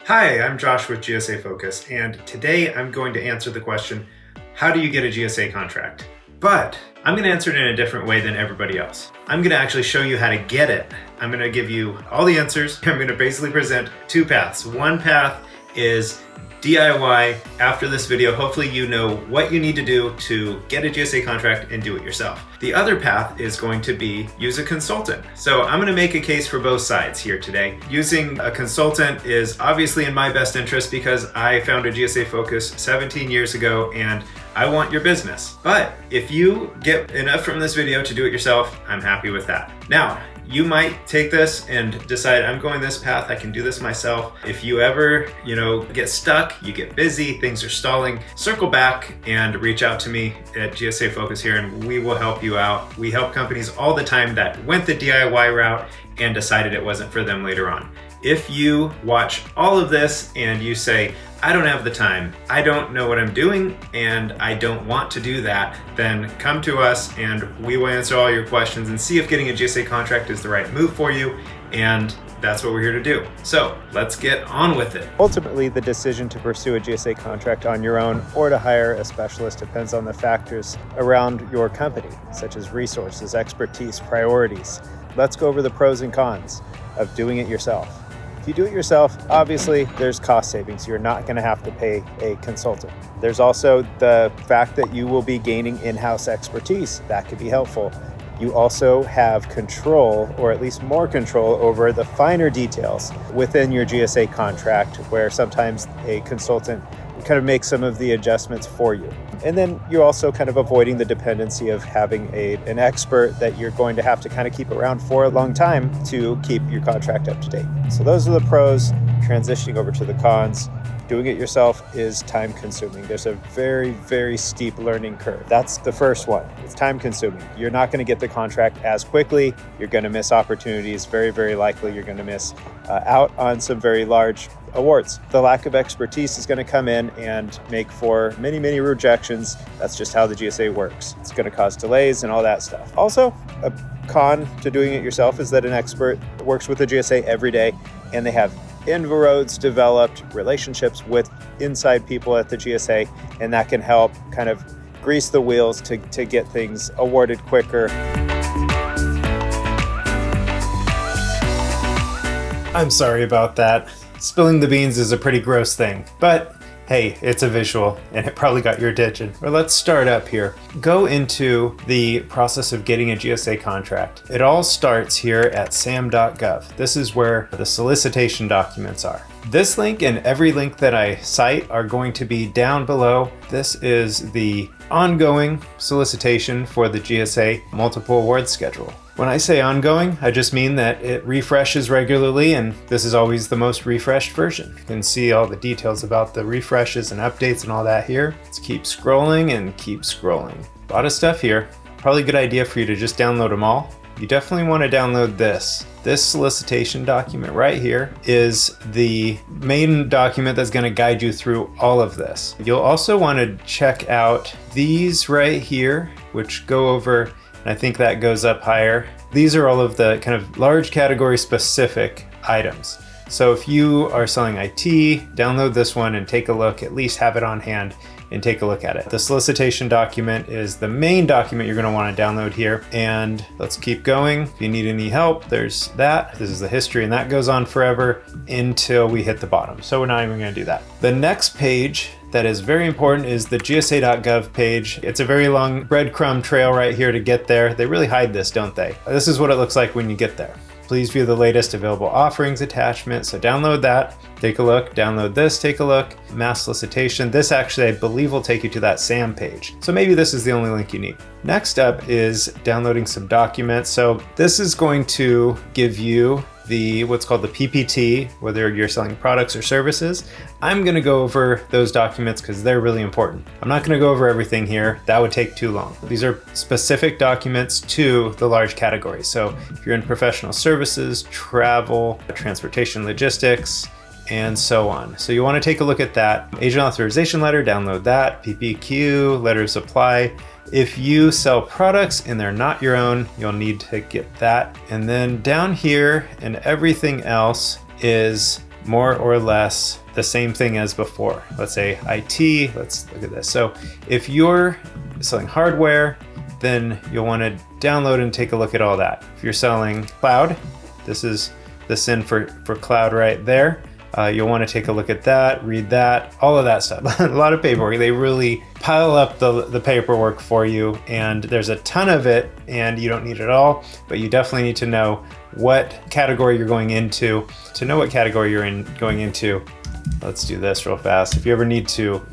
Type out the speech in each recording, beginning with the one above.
Hi, I'm Josh with GSA Focus, and today I'm going to answer the question, how do you get a GSA contract? But I'm going to answer it in a different way than everybody else. I'm going to actually show you how to get it. I'm going to give you all the answers. I'm going to basically present two paths. One path is DIY. After this video, hopefully you know what you need to do to get a GSA contract and do it yourself. The other path is going to be use a consultant. So I'm going to make a case for both sides here today. Using a consultant is obviously in my best interest because I founded GSA Focus 17 years ago and I want your business. But if you get enough from this video to do it yourself, I'm happy with that. Now, you might take this and decide, I'm going this path, I can do this myself. If you ever, get stuck, you get busy, things are stalling, circle back and reach out to me at GSA Focus here and we will help you out. We help companies all the time that went the DIY route and decided it wasn't for them later on. If you watch all of this and you say, I don't have the time, I don't know what I'm doing, and I don't want to do that, then come to us and we will answer all your questions and see if getting a GSA contract is the right move for you, and that's what we're here to do. So let's get on with it. Ultimately, the decision to pursue a GSA contract on your own or to hire a specialist depends on the factors around your company, such as resources, expertise, priorities. Let's go over the pros and cons of doing it yourself. If you do it yourself, obviously there's cost savings. You're not going to have to pay a consultant. There's also the fact that you will be gaining in-house expertise. That could be helpful. You also have control, or at least more control, over the finer details within your GSA contract, where sometimes a consultant kind of makes some of the adjustments for you. And then you're also kind of avoiding the dependency of having an expert that you're going to have to kind of keep around for a long time to keep your contract up to date. So those are the pros. Transitioning over to the cons. Doing it yourself is time consuming. There's a very, very steep learning curve. That's the first one. It's time consuming. You're not going to get the contract as quickly. You're going to miss opportunities. Very, very likely you're going to miss out on some very large awards. The lack of expertise is going to come in and make for many, many rejections. That's just how the GSA works. It's going to cause delays and all that stuff. Also, a con to doing it yourself is that an expert works with the GSA every day and they have inroads developed, relationships with inside people at the GSA, and that can help kind of grease the wheels to get things awarded quicker. I'm sorry about that. Spilling the beans is a pretty gross thing, but hey, it's a visual and it probably got your attention. Well, let's start up here. Go into the process of getting a GSA contract. It all starts here at sam.gov. This is where the solicitation documents are. This link and every link that I cite are going to be down below. This is the ongoing solicitation for the GSA multiple awards schedule. When I say ongoing, I just mean that it refreshes regularly, and this is always the most refreshed version. You can see all the details about the refreshes and updates and all that here. Let's keep scrolling and keep scrolling. A lot of stuff here. Probably a good idea for you to just download them all. You definitely want to download this. This solicitation document right here is the main document that's going to guide you through all of this. You'll also want to check out these right here, which go over, and I think that goes up higher. These are all of the kind of large category specific items. So if you are selling IT, download this one and take a look, at least have it on hand and take a look at it. The solicitation document is the main document you're going to want to download here. And let's keep going. If you need any help, there's that. This is the history, and that goes on forever until we hit the bottom. So we're not even going to do that. The next page that is very important is the gsa.gov page. It's a very long breadcrumb trail right here to get there. They really hide this, don't they? This is what it looks like when you get there. Please view the latest available offerings attachment. So download that, take a look, download this, take a look, mass solicitation. This actually, I believe, will take you to that SAM page. So maybe this is the only link you need. Next up is downloading some documents. So this is going to give you what's called the PPT, whether you're selling products or services. I'm going to go over those documents because they're really important. I'm not going to go over everything here. That would take too long. These are specific documents to the large categories. So if you're in professional services, travel, transportation, logistics, and so on. So you want to take a look at that. Agent authorization letter, download that. PPQ, letter of supply. If you sell products and they're not your own, you'll need to get that. And then down here and everything else is more or less the same thing as before. Let's say IT, let's look at this. So if you're selling hardware, then you'll want to download and take a look at all that. If you're selling cloud, this is the SIN for cloud right there. You'll want to take a look at that, read that, all of that stuff. A lot of paperwork. They really pile up the paperwork for you, and there's a ton of it, and you don't need it all, but you definitely need to know what category you're going into. To know what category you're going into, let's do this real fast. If you ever need to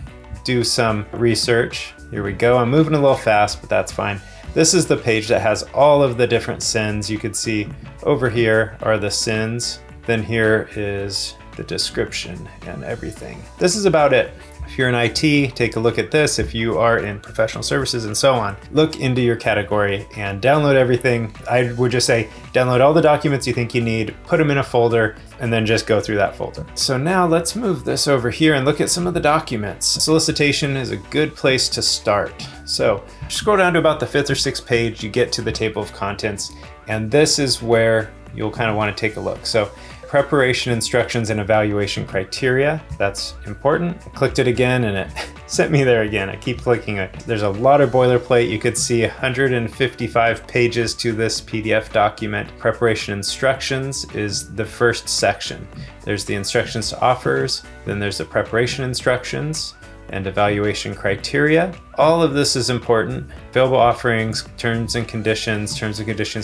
do some research, here we go. I'm moving a little fast, but that's fine. This is the page that has all of the different SINs. You could see over here are the SINs. Then here is the description and everything. This is about it. If you're in IT, take a look at this. If you are in professional services and so on, look into your category and download everything. I would just say download all the documents you think you need, put them in a folder, and then just go through that folder. So now let's move this over here and look at some of the documents. Solicitation is a good place to start. So scroll down to about the 5th or 6th page, you get to the table of contents, and this is where you'll kind of want to take a look. So preparation instructions and evaluation criteria, that's important. I clicked it again and it sent me there again. I keep clicking it. There's a lot of boilerplate. You could see 155 pages to this PDF document. Preparation instructions is the first section. There's the instructions to offers, then there's the preparation instructions and evaluation criteria. All of this is important. Available offerings, terms and conditions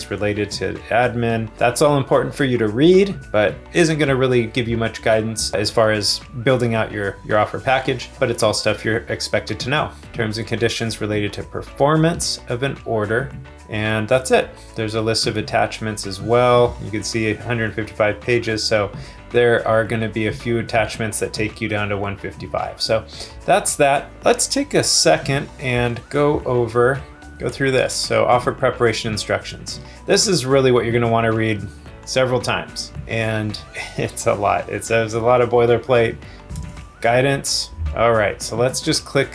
related to admin. That's all important for you to read, but isn't gonna really give you much guidance as far as building out your offer package, but it's all stuff you're expected to know. Terms and conditions related to performance of an order. And that's it. There's a list of attachments as well. You can see 155 pages. So there are going to be a few attachments that take you down to 155. So that's that. Let's take a second and go through this. So offer preparation instructions. This is really what you're going to want to read several times. And it's a lot. There's a lot of boilerplate. Guidance. All right, so let's just click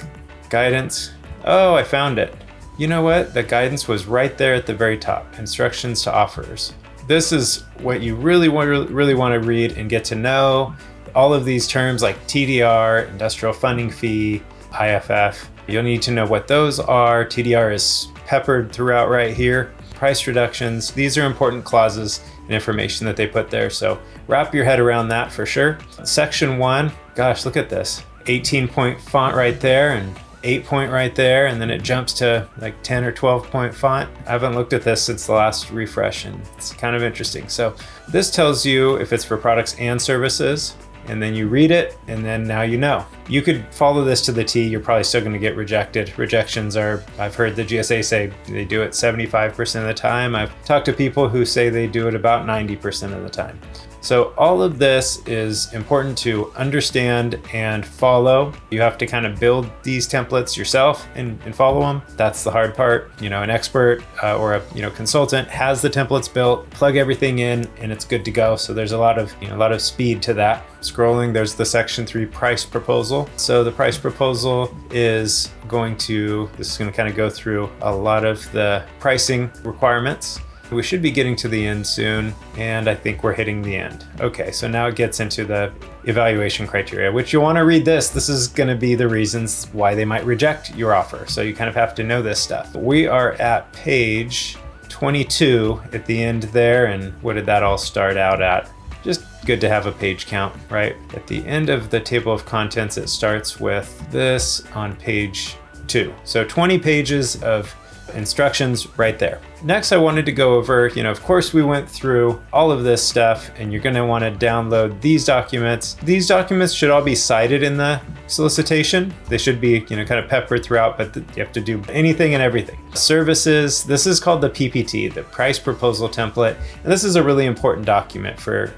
guidance. Oh, I found it. You know what? The guidance was right there at the very top. Instructions to offers. This is what you really want to read and get to know. All of these terms like TDR, industrial funding fee, IFF. You'll need to know what those are. TDR is peppered throughout right here. Price reductions. These are important clauses and information that they put there. So wrap your head around that for sure. Section 1. Gosh, look at this. 18-point font right there and 8-point right there, and then it jumps to like 10 or 12-point font. I haven't looked at this since the last refresh, and it's kind of interesting. So this tells you if it's for products and services, and then you read it, and then now you know. You could follow this to the T, you're probably still gonna get rejected. Rejections are, I've heard the GSA say they do it 75% of the time. I've talked to people who say they do it about 90% of the time. So all of this is important to understand and follow. You have to kind of build these templates yourself and follow them. That's the hard part. You know, an expert or a consultant has the templates built, plug everything in, and it's good to go. So there's a lot of speed to that. Scrolling, there's the section 3 price proposal. So the price proposal is going to kind of go through a lot of the pricing requirements. We should be getting to the end soon, and I think we're hitting the end. Okay, so now it gets into the evaluation criteria, which you'll want to read this. This is going to be the reasons why they might reject your offer. So you kind of have to know this stuff. We are at page 22 at the end there, and what did that all start out at? Just good to have a page count, right? At the end of the table of contents, it starts with this on page 2. So 20 pages of instructions right there. Next, I wanted to go over, of course we went through all of this stuff, and you're going to want to download these documents. These documents should all be cited in the solicitation. They should be, kind of peppered throughout, but you have to do anything and everything. Services, this is called the PPT, the price proposal template. And this is a really important document for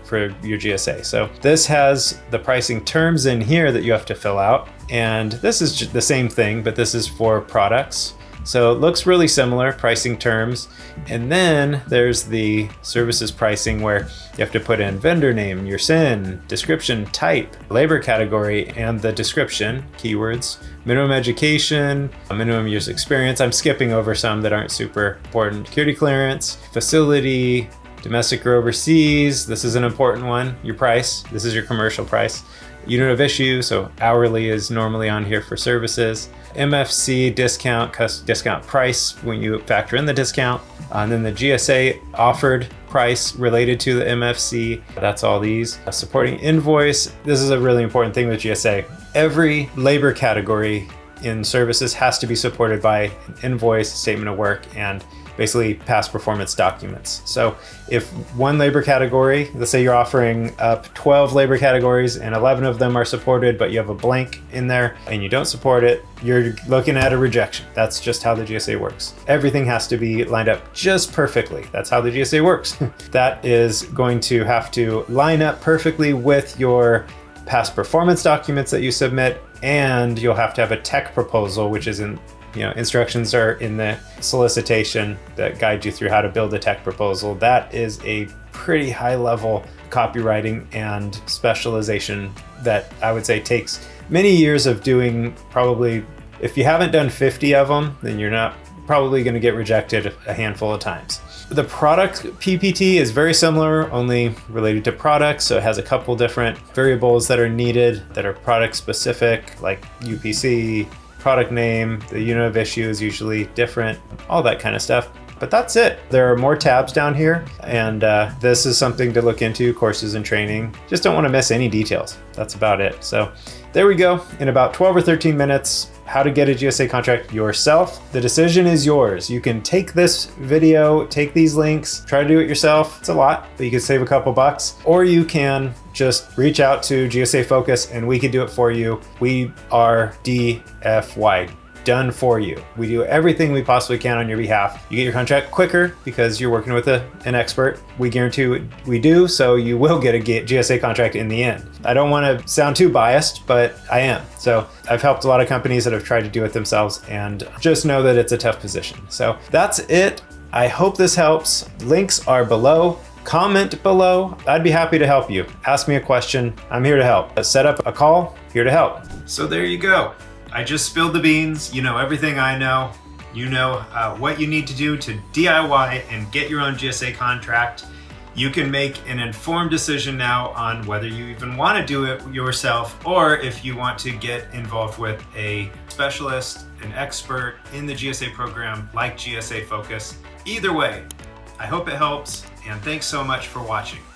your GSA. So this has the pricing terms in here that you have to fill out. And this is just the same thing, but this is for products. So it looks really similar, pricing terms. And then there's the services pricing where you have to put in vendor name, your SIN, description, type, labor category, and the description, keywords, minimum education, minimum years experience. I'm skipping over some that aren't super important. Security clearance, facility, Domestic or overseas, this is an important one. Your price, this is your commercial price. Unit of issue, so hourly is normally on here for services. MFC, discount price when you factor in the discount. And then the GSA offered price related to the MFC. That's all these. Supporting invoice, this is a really important thing with GSA. Every labor category in services has to be supported by an invoice, statement of work, and basically past performance documents. So if one labor category, let's say you're offering up 12 labor categories and 11 of them are supported, but you have a blank in there and you don't support it, you're looking at a rejection. That's just how the GSA works. Everything has to be lined up just perfectly. That's how the GSA works. That is going to have to line up perfectly with your past performance documents that you submit, and you'll have to have a tech proposal, which is instructions are in the solicitation that guide you through how to build a tech proposal. That is a pretty high level copywriting and specialization that I would say takes many years of doing. Probably, if you haven't done 50 of them, then you're not probably going to get rejected a handful of times. The product PPT is very similar, only related to products. So it has a couple different variables that are needed that are product specific, like UPC, product name, the unit of issue is usually different, all that kind of stuff. But that's it. There are more tabs down here, and this is something to look into, courses and training. Just don't want to miss any details. That's about it. So there we go. In about 12 or 13 minutes, how to get a GSA contract yourself. The decision is yours. You can take this video, take these links, try to do it yourself. It's a lot, but you can save a couple bucks. Or you can just reach out to GSA Focus and we can do it for you. We are DFY. Done for you. We do everything we possibly can on your behalf. You get your contract quicker because you're working with an expert. We guarantee we do, so you will get a GSA contract in the end. I don't want to sound too biased, but I am. So I've helped a lot of companies that have tried to do it themselves, and just know that it's a tough position. So that's it. I hope this helps. Links are below. Comment below. I'd be happy to help you. Ask me a question. I'm here to help. Set up a call. Here to help. So there you go. I just spilled the beans. You know everything I know. You know what you need to do to DIY and get your own GSA contract. You can make an informed decision now on whether you even want to do it yourself, or if you want to get involved with a specialist, an expert in the GSA program like GSA Focus. Either way, I hope it helps, and thanks so much for watching.